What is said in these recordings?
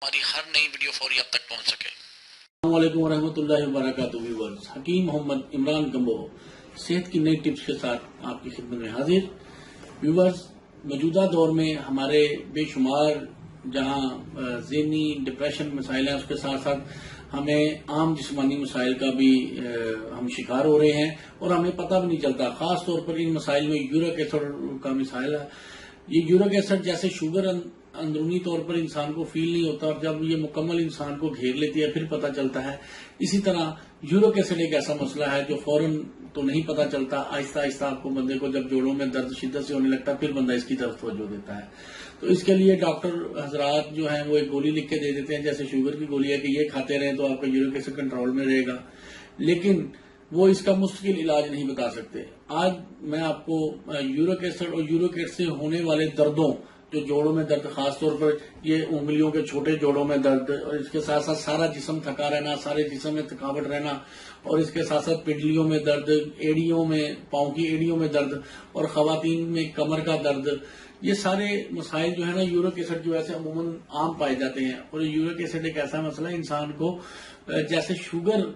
ہماری ہر نئی ویڈیو فوری اب تک پہنچ سکے۔ السلام علیکم ورحمۃ اللہ وبرکاتہ ویورز، حکیم محمد عمران کمبو صحت کی نئی ٹپس کے ساتھ آپ کی خدمت میں حاضر۔ ویورز، موجودہ دور میں ہمارے بے شمار جہاں ذہنی ڈپریشن مسائل ہیں، اس کے ساتھ ساتھ ہمیں عام جسمانی مسائل کا بھی ہم شکار ہو رہے ہیں اور ہمیں پتہ بھی نہیں چلتا۔ خاص طور پر ان مسائل میں یورک ایسڈ کا مسائل ہے۔ یہ یورک ایسڈ جیسے شوگر اندرونی طور پر انسان کو فیل نہیں ہوتا، اور جب یہ مکمل انسان کو گھیر لیتی ہے پھر پتہ چلتا ہے۔ اسی طرح یورک ایسڈ ایک ایسا مسئلہ ہے جو فوراً تو نہیں پتہ چلتا، آہستہ آہستہ آپ کو بندے کو جب جوڑوں میں درد شدت سے ہونے لگتا ہے پھر بندہ اس کی طرف توجہ دیتا ہے۔ تو اس کے لیے ڈاکٹر حضرات جو ہیں وہ ایک گولی لکھ کے دے دیتے ہیں، جیسے شوگر کی گولی ہے کہ یہ کھاتے رہیں تو آپ کا یورک ایسڈ کنٹرول میں رہے گا، لیکن وہ اس کا مستقل علاج نہیں بتا سکتے۔ آج میں آپ کو یورک ایسڈ اور یورک ایسڈ سے ہونے والے دردوں، جو جوڑوں میں درد، خاص طور پر یہ انگلیوں کے چھوٹے جوڑوں میں درد، اور اس کے ساتھ ساتھ سارا جسم تھکا رہنا، سارے جسم میں تھکاوٹ رہنا، اور اس کے ساتھ ساتھ پنڈلیوں میں درد، ایڑیوں میں، پاؤں کی ایڑیوں میں درد، اور خواتین میں کمر کا درد، یہ سارے مسائل جو ہے نا یورک ایسڈ کی وجہ سے عموماً عام پائے جاتے ہیں۔ اور یورک ایسڈ ایک ایسا مسئلہ ہے انسان کو جیسے شوگر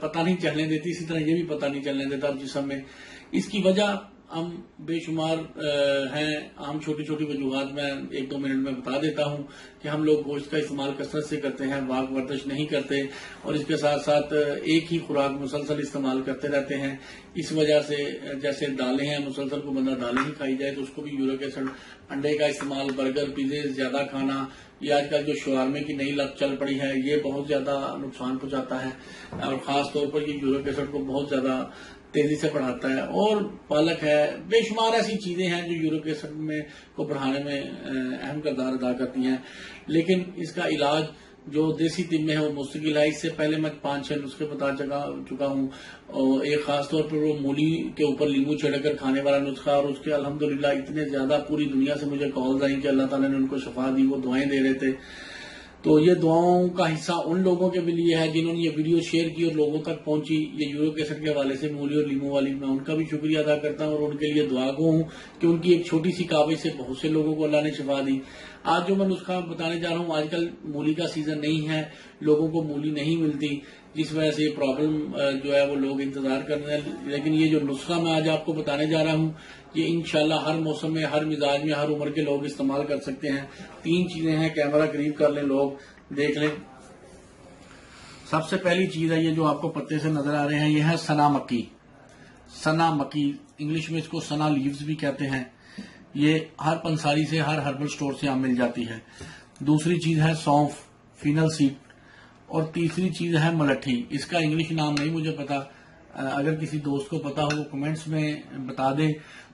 پتہ نہیں چلنے دیتی، اسی طرح یہ بھی پتہ نہیں چلنے دیتا جسم میں۔ اس کی وجہ ہم بے شمار ہیں، عام چھوٹی چھوٹی وجوہات میں 1-2 منٹ میں بتا دیتا ہوں کہ ہم لوگ گوشت کا استعمال کثرت سے کرتے ہیں، واک ورزش نہیں کرتے، اور اس کے ساتھ ساتھ ایک ہی خوراک مسلسل استعمال کرتے رہتے ہیں۔ اس وجہ سے جیسے دالیں ہیں، مسلسل کو بندہ دالیں ہی کھائی جائے تو اس کو بھی یورک ایسڈ، انڈے کا استعمال، برگر پیزے زیادہ کھانا، یہ آج کل جو شورمے کی نئی لت چل پڑی ہے یہ بہت زیادہ نقصان پہنچاتا ہے، اور خاص طور پر یہ یورک ایسڈ کو بہت زیادہ تیزی سے بڑھاتا ہے۔ اور پالک ہے، بے شمار ایسی چیزیں ہیں جو یورک ایسڈ کو بڑھانے میں اہم کردار ادا کرتی ہیں، لیکن اس کا علاج جو دیسی طب میں ہے وہ مستقل ہے۔ اس سے پہلے میں 5-6 نسخے بتا چکا ہوں، اور ایک خاص طور پر وہ مولی کے اوپر لیمو چھڑک کر کھانے والا نسخہ، اور اس کے الحمدللہ اتنے زیادہ پوری دنیا سے مجھے کالز آئیں کہ اللہ تعالیٰ نے ان کو شفا دی، وہ دعائیں دے رہے تھے۔ تو یہ دعاؤں کا حصہ ان لوگوں کے بھی لیے ہے جنہوں نے یہ ویڈیو شیئر کی اور لوگوں تک پہنچی۔ یہ یورک ایسڈ کے حوالے سے مولی اور لیمو والی، میں ان کا بھی شکریہ ادا کرتا ہوں اور ان کے لیے دعا گو ہوں کہ ان کی ایک چھوٹی سی کاوش سے بہت سے لوگوں کو اللہ نے شفا دی۔ آج جو میں نسخہ بتانے جا رہا ہوں، آج کل مولی کا سیزن نہیں ہے، لوگوں کو مولی نہیں ملتی، جس وجہ سے یہ پرابلم جو ہے وہ لوگ انتظار کر رہے ہیں۔ لیکن یہ جو نسخہ میں آج آپ کو بتانے جا رہا ہوں یہ انشاءاللہ ہر موسم میں، ہر مزاج میں، ہر عمر کے لوگ استعمال کر سکتے ہیں۔ 3 چیزیں ہیں، کیمرہ قریب کر لیں، لوگ دیکھ لیں۔ سب سے پہلی چیز ہے یہ جو آپ کو پتے سے نظر آ رہے ہیں، یہ ہے سنا مکی۔ سنا مکی، انگلش میں اس کو سنا لیوز بھی کہتے ہیں۔ یہ ہر پنساری سے، ہر ہربل سٹور سے مل جاتی ہے۔ دوسری چیز ہے سونف، فینل سیڈ، اور تیسری چیز ہے ملٹھی۔ اس کا انگلش نام نہیں مجھے پتا، اگر کسی دوست کو پتا ہو وہ کمنٹس میں بتا دے۔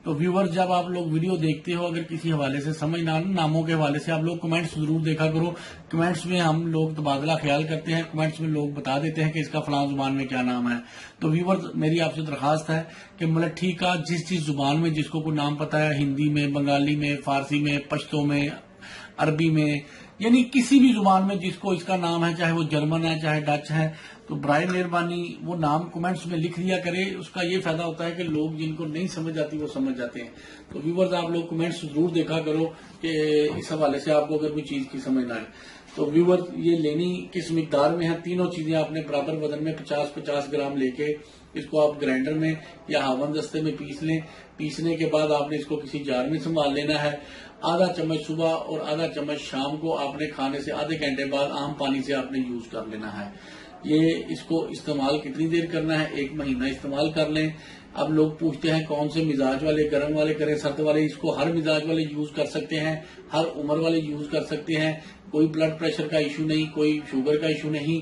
تو ویورز، جب آپ لوگ ویڈیو دیکھتے ہو، اگر کسی حوالے سے سمجھ نہ آنا، ناموں کے حوالے سے آپ لوگ کمنٹس ضرور دیکھا کرو۔ کمنٹس میں ہم لوگ تبادلہ خیال کرتے ہیں، کمنٹس میں لوگ بتا دیتے ہیں کہ اس کا فلاں زبان میں کیا نام ہے۔ تو ویورز، میری آپ سے درخواست ہے کہ ملٹھی کا جس زبان میں جس کو کوئی نام پتا ہے، ہندی میں، بنگالی میں، فارسی میں، پشتو میں، عربی میں، یعنی کسی بھی زبان میں جس کو اس کا نام ہے، چاہے وہ جرمن ہے، چاہے ڈچ ہے، تو برائے مہربانی وہ نام کمنٹس میں لکھ لیا کرے۔ اس کا یہ فائدہ ہوتا ہے کہ لوگ جن کو نہیں سمجھ آتی وہ سمجھ جاتے ہیں۔ تو ویورز، آپ لوگ کمنٹس ضرور دیکھا کرو کہ اس حوالے سے آپ کو اگر کوئی چیز کی سمجھ نہ آئے۔ تو ویورز، یہ لینی کس مقدار میں ہے، تینوں چیزیں آپ نے برابر وزن میں 50-50 گرام لے کے اس کو آپ گرائنڈر میں یا ہاون دستے میں پیس لیں۔ پیسنے کے بعد آپ نے اس کو کسی جار میں سنبھال لینا ہے۔ آدھا چمچ صبح اور آدھا چمچ شام کو آپ نے کھانے سے آدھے گھنٹے بعد عام پانی سے آپ نے یوز کر لینا ہے۔ یہ اس کو استعمال کتنی دیر کرنا ہے، 1 مہینہ استعمال کر لیں۔ اب لوگ پوچھتے ہیں کون سے مزاج والے، گرم والے کریں، سرد والے؟ اس کو ہر مزاج والے یوز کر سکتے ہیں، ہر عمر والے یوز کر سکتے ہیں۔ کوئی بلڈ پریشر کا ایشو نہیں، کوئی شوگر کا ایشو نہیں،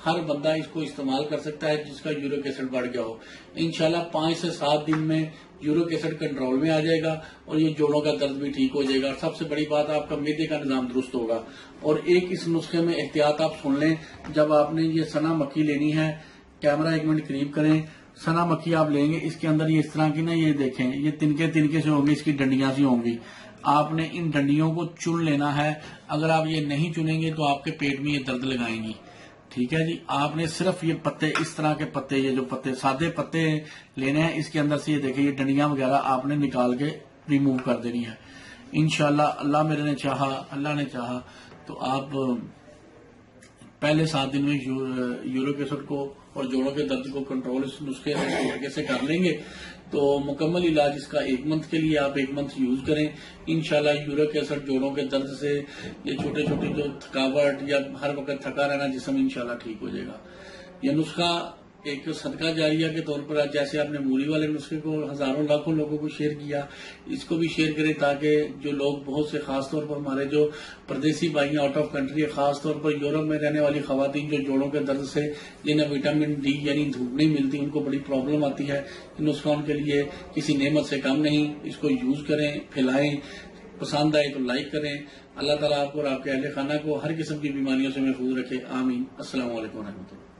ہر بندہ اس کو استعمال کر سکتا ہے جس کا یورک ایسڈ بڑھ گیا ہو۔ انشاءاللہ 5 سے 7 دن میں یورک ایسڈ کنٹرول میں آ جائے گا اور یہ جوڑوں کا درد بھی ٹھیک ہو جائے گا۔ اور سب سے بڑی بات، آپ کا معدے کا نظام درست ہوگا۔ اور ایک اس نسخے میں احتیاط آپ سن لیں، جب آپ نے یہ سنا مکی لینی ہے، کیمرہ 1 منٹ قریب کریں، سنا مکی آپ لیں گے، اس کے اندر یہ اس طرح کی نا، یہ دیکھیں، یہ تنکے سے ہوں گی، اس کی ڈنڈیاں سی ہوں گی۔ آپ نے ان ڈنڈیوں کو چن لینا ہے، اگر آپ یہ نہیں چنیں گے تو آپ کے پیٹ میں یہ درد لگائیں گی۔ ٹھیک ہے جی، آپ نے صرف یہ پتے، اس طرح کے پتے، یہ جو پتے سادے پتے لینے ہیں، اس کے اندر سے یہ دیکھیں، یہ ڈنڈیاں وغیرہ آپ نے نکال کے ریموو کر دینی ہے۔ انشاءاللہ اللہ میرے نے چاہا، اللہ نے چاہا تو آپ پہلے 7 دن میں یورک ایسڈ کو اور جوڑوں کے درد کو کنٹرول اس نسخے سے کر لیں گے تو مکمل علاج اس کا 1 منتھ کے لیے آپ 1 منتھ یوز کریں. انشاءاللہ یورک ایسڈ جوڑوں کے درد سے یہ چھوٹے چھوٹے جو تھکاوٹ یا ہر وقت تھکا رہنا جسم انشاءاللہ ٹھیک ہو جائے گا. یہ نسخہ ایک صدقہ جاریہ کے طور پر جیسے آپ نے موری والے نسخے کو ہزاروں لاکھوں لوگوں کو شیئر کیا, اس کو بھی شیئر کریں تاکہ جو لوگ بہت سے خاص طور پر ہمارے جو پردیسی بھائی آؤٹ آف کنٹری خاص طور پر یورپ میں رہنے والی خواتین جو جوڑوں کے درد سے جنہیں وٹامن ڈی یعنی دھوپ نہیں ملتی ان کو بڑی پرابلم آتی ہے, نسخہ ان کے لیے کسی نعمت سے کم نہیں. اس کو یوز کریں, پھیلائیں, پسند آئے تو لائک کریں. اللہ تعالیٰ آپ کو اور آپ کے اہل خانہ کو ہر قسم کی بیماریوں سے محفوظ رکھے. آمین. السلام علیکم ورحمۃ اللہ.